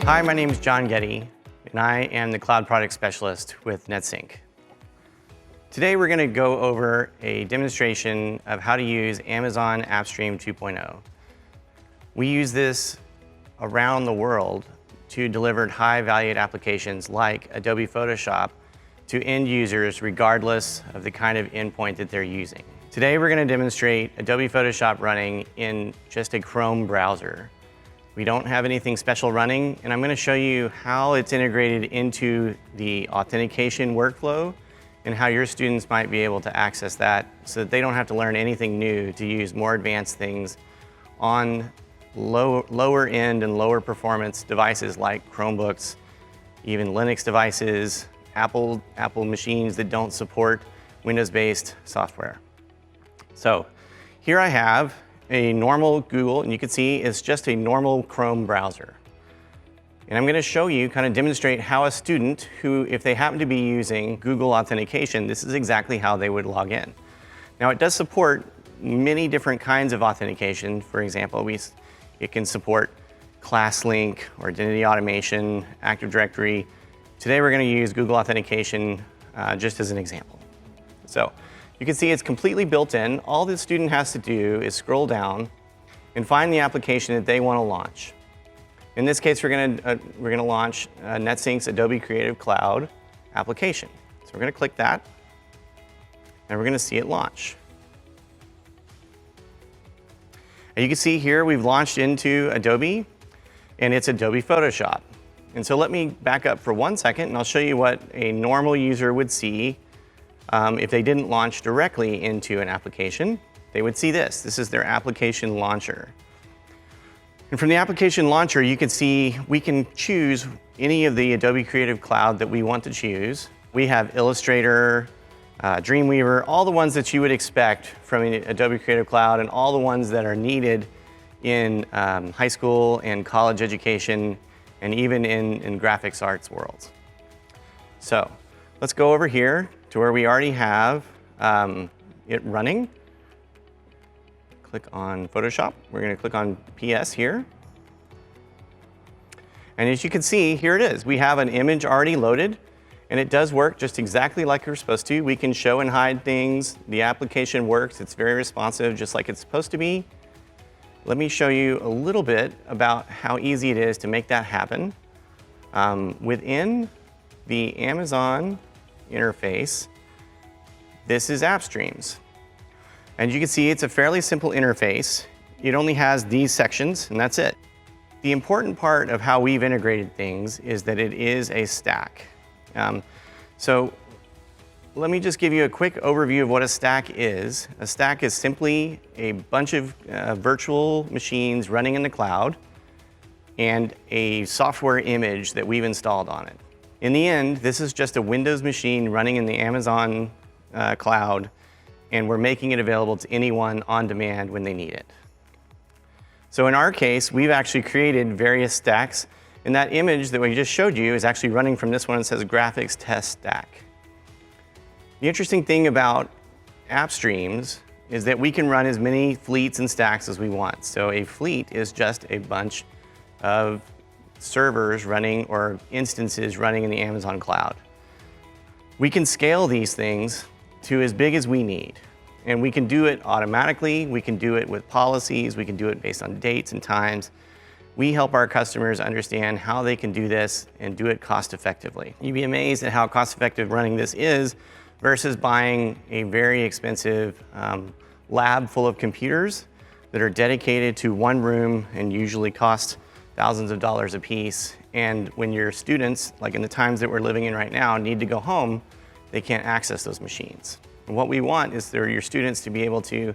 Hi, my name is John Geddie, and I am the Cloud Product Specialist with Netsync. Today we're going to go over a demonstration of how to use Amazon Appstream 2.0. We use this around the world to deliver high-valued applications like Adobe Photoshop to end users regardless of the kind of endpoint that they're using. Today we're going to demonstrate Adobe Photoshop running in just a Chrome browser. We don't have anything special running, and I'm going to show you how it's integrated into the authentication workflow and how your students might be able to access that so that they don't have to learn anything new to use more advanced things on lower end and lower performance devices like Chromebooks, even Linux devices, Apple machines that don't support Windows-based software. So here I have a normal Google, and you can see it's just a normal Chrome browser. And I'm going to show you, kind of demonstrate how a student who, if they happen to be using Google Authentication, this is exactly how they would log in. Now it does support many different kinds of authentication. For example, it can support class link or identity automation, Active Directory. Today we're going to use Google Authentication just as an example. So you can see it's completely built in. All the student has to do is scroll down and find the application that they want to launch. In this case, we're going to launch Netsync's Adobe Creative Cloud application. So we're going to click that, and we're going to see it launch. And you can see here we've launched into Adobe, and it's Adobe Photoshop. And so let me back up for 1 second, and I'll show you what a normal user would see if they didn't launch directly into an application. They would see this. This is their application launcher. And from the application launcher, you can see we can choose any of the Adobe Creative Cloud that we want to choose. We have Illustrator, Dreamweaver, all the ones that you would expect from an Adobe Creative Cloud and all the ones that are needed in high school and college education and even in graphics arts worlds. So let's go over here to where we already have it running. Click on Photoshop. We're going to click on PS here. And as you can see, here it is. We have an image already loaded, and it does work just exactly like you're supposed to. We can show and hide things. The application works. It's very responsive, just like it's supposed to be. Let me show you a little bit about how easy it is to make that happen. Within the Amazon interface, this is Appstreams. And you can see it's a fairly simple interface. It only has these sections, and that's it. The important part of how we've integrated things is that it is a stack. So let me just give you a quick overview of what a stack is. A stack is simply a bunch of virtual machines running in the cloud and a software image that we've installed on it. In the end, this is just a Windows machine running in the Amazon cloud, and we're making it available to anyone on demand when they need it. So in our case, we've actually created various stacks, and that image that we just showed you is actually running from this one that says Graphics Test Stack. The interesting thing about Appstreams is that we can run as many fleets and stacks as we want. So a fleet is just a bunch of servers running or instances running in the Amazon cloud. We can scale these things to as big as we need. And we can do it automatically, we can do it with policies, we can do it based on dates and times. We help our customers understand how they can do this and do it cost effectively. You'd be amazed at how cost effective running this is versus buying a very expensive lab full of computers that are dedicated to one room and usually cost thousands of dollars a piece. And when your students, like in the times that we're living in right now, need to go home, they can't access those machines. And what we want is for your students to be able to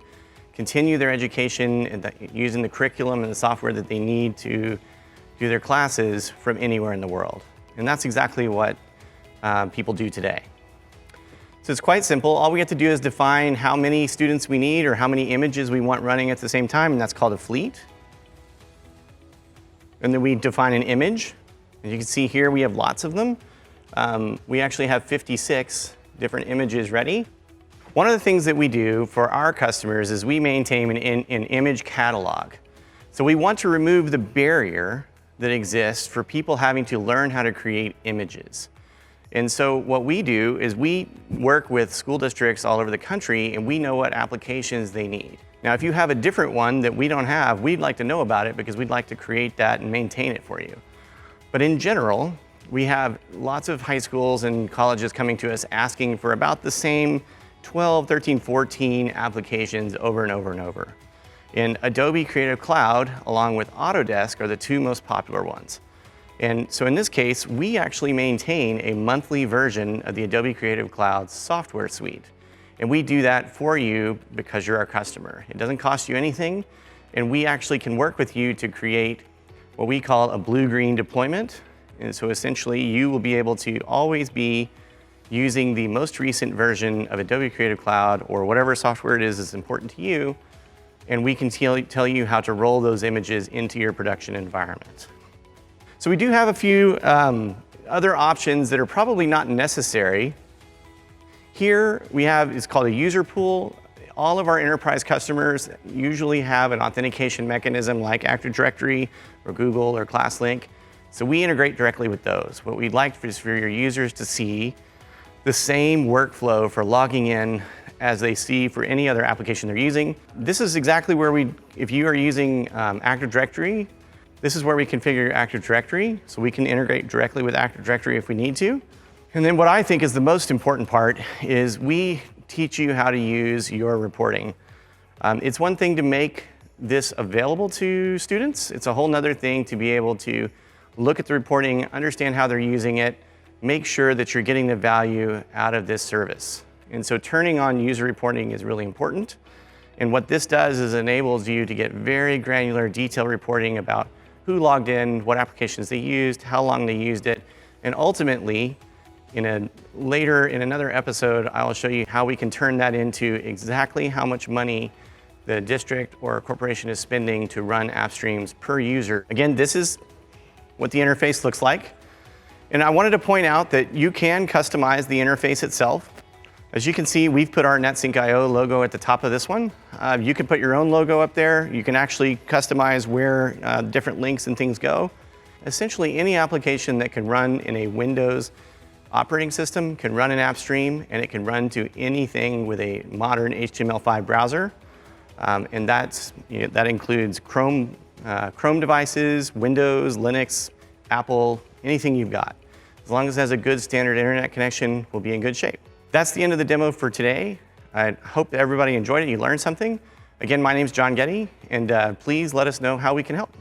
continue their education using the curriculum and the software that they need to do their classes from anywhere in the world. And that's exactly what people do today. So it's quite simple. All we have to do is define how many students we need or how many images we want running at the same time, and that's called a fleet. And then we define an image. As you can see here, we have lots of them. We actually have 56 different images ready. One of the things that we do for our customers is we maintain an image catalog. So we want to remove the barrier that exists for people having to learn how to create images. And so what we do is we work with school districts all over the country, and we know what applications they need. Now, if you have a different one that we don't have, we'd like to know about it because we'd like to create that and maintain it for you. But in general, we have lots of high schools and colleges coming to us asking for about the same 12, 13, 14 applications over and over and over. And Adobe Creative Cloud, along with Autodesk, are the two most popular ones. And so in this case, we actually maintain a monthly version of the Adobe Creative Cloud software suite. And we do that for you because you're our customer. It doesn't cost you anything, and we actually can work with you to create what we call a blue-green deployment. And so essentially, you will be able to always be using the most recent version of Adobe Creative Cloud or whatever software it is that's important to you, and we can tell you how to roll those images into your production environment. So we do have a few other options that are probably not necessary. Here we have, it's called a user pool. All of our enterprise customers usually have an authentication mechanism like Active Directory or Google or ClassLink. So we integrate directly with those. What we'd like is for your users to see the same workflow for logging in as they see for any other application they're using. This is exactly where if you are using Active Directory, this is where we configure Active Directory, so we can integrate directly with Active Directory if we need to. And then what I think is the most important part is we teach you how to use your reporting. It's one thing to make this available to students. It's a whole nother thing to be able to look at the reporting, understand how they're using it, make sure that you're getting the value out of this service. And so turning on user reporting is really important. And what this does is enables you to get very granular, detailed reporting about who logged in, what applications they used, how long they used it, and ultimately, in another episode, I will show you how we can turn that into exactly how much money the district or corporation is spending to run AppStreams per user. Again, this is what the interface looks like. And I wanted to point out that you can customize the interface itself. As you can see, we've put our Netsync.io logo at the top of this one. You can put your own logo up there. You can actually customize where different links and things go. Essentially, any application that can run in a Windows operating system can run in AppStream, and it can run to anything with a modern HTML5 browser. And that includes Chrome devices, Windows, Linux, Apple, anything you've got. As long as it has a good standard internet connection, we'll be in good shape. That's the end of the demo for today. I hope that everybody enjoyed it, you learned something. Again, my name's Geddie, and please let us know how we can help.